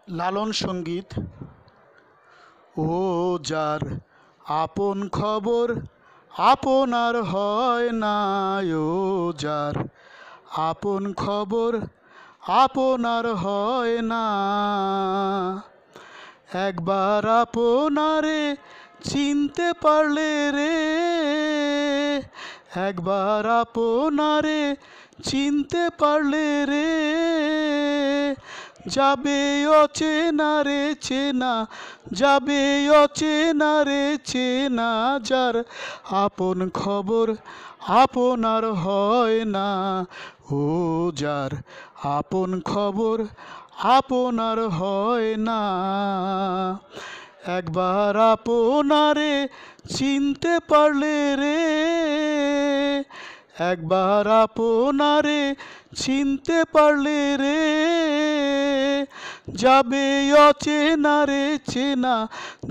লালন সঙ্গীত। ও যার আপন খবর আপনার হয় না, ও যার আপন খবর আপনার হয় না। একবার আপনারে চিনতে পারলে রে, একবার আপনারে চিনতে পারলে রে, যাবে অচেনা রে চেনা, যাবে অচেনা রে চেনা। যার আপন খবর আপনার হয় না, ও যার আপন খবর আপনার হয় না। একবার আপনারে চিনতে পারলে রে, একবার আপনারে চিনতে পারলে রে, যাবে অচেনা রে চেনা,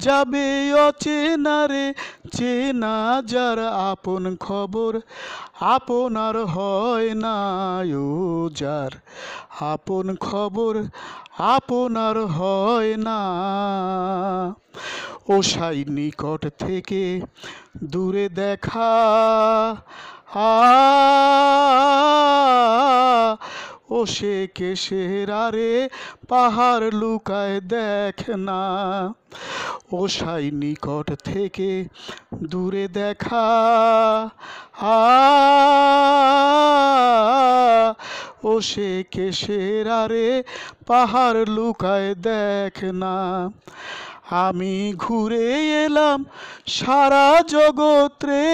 যাবে অচেনা রে চেনা। যার আপন খবর আপনার হয় না, ও যার আপন খবর আপনার হয় না। ও সাই নিকট থেকে দূরে দেখা, ও সে কেশের আরে পাহাড় লুকায় দেখ না। ও সাই নিকট থেকে দূরে দেখা, ও সে কেশের আরে পাহাড় লুকায় দেখ না। আমি ঘুরে এলাম সারা জগৎ রে,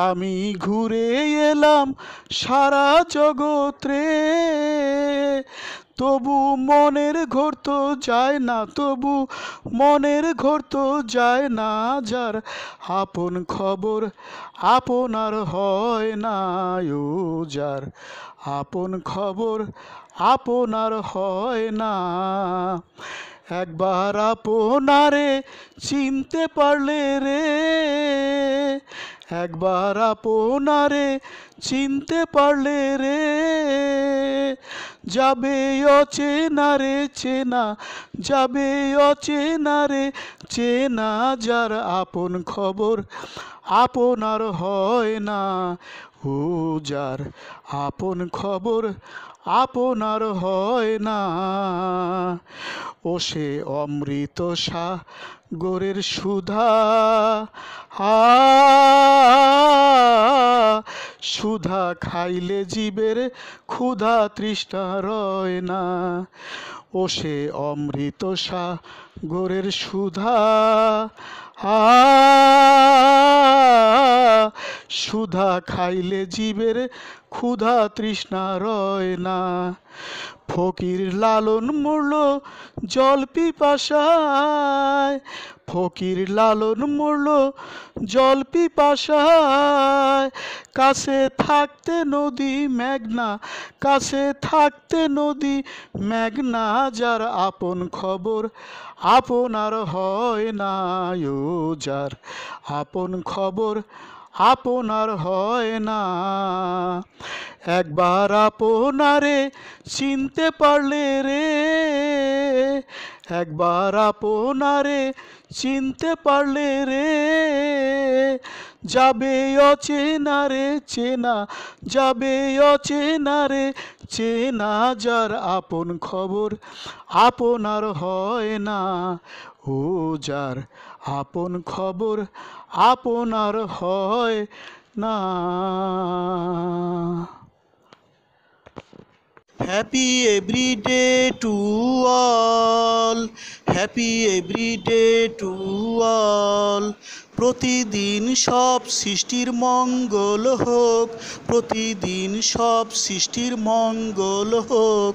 আমি ঘুরে এলাম সারা জগৎ রে, তবু মনের ঘর তো যায় না, তবু মনের ঘর তো যায় না। যার আপন খবর আপনার হয় না, ও যার আপন খবর আপনার হয় না। একবার আপনারে চিনতে পারলে রে, একবার আপনারে চিনতে পারলে রে, যাবে অচেনা রে চেনা, যাবে অচেনা রে চেনা। যার আপন খবর আপনার হয় না, ও যার আপন খবর আপনার হয় না। ও সে অমৃত সাগরের সুধা, সুধা খাইলে জীবের ক্ষুধা তৃষ্ণা রয় না। ও সে অমৃত সাগরের সুধা, সুধা খাইলে জীবের ক্ষুধা তৃষ্ণা রয় না। ফকির লালন মরল জল পিপাসায়, ফকির লালন মরল জল পিপাসায়। কাছে থাকতে নদী মেঘনা, কাছে থাকতে নদী মেঘনা। যার আপন খবর আপনার হয় না, ও যার আপন খবর আপনার হয় না। একবার আপনারে চিনতে পারলে রে, একবার আপনারে চিনতে পারলে রে, যাবে অচেনা রে চেনা, যাবে অচেনা রে চেনা। যার আপন খবর আপনার হয় না, ও যার আপন খবর আপনার হয় না। Happy everyday to all, happy everyday to all. প্রতিদিন সব সৃষ্টির মঙ্গল হোক, প্রতিদিন সব সৃষ্টির মঙ্গল হোক।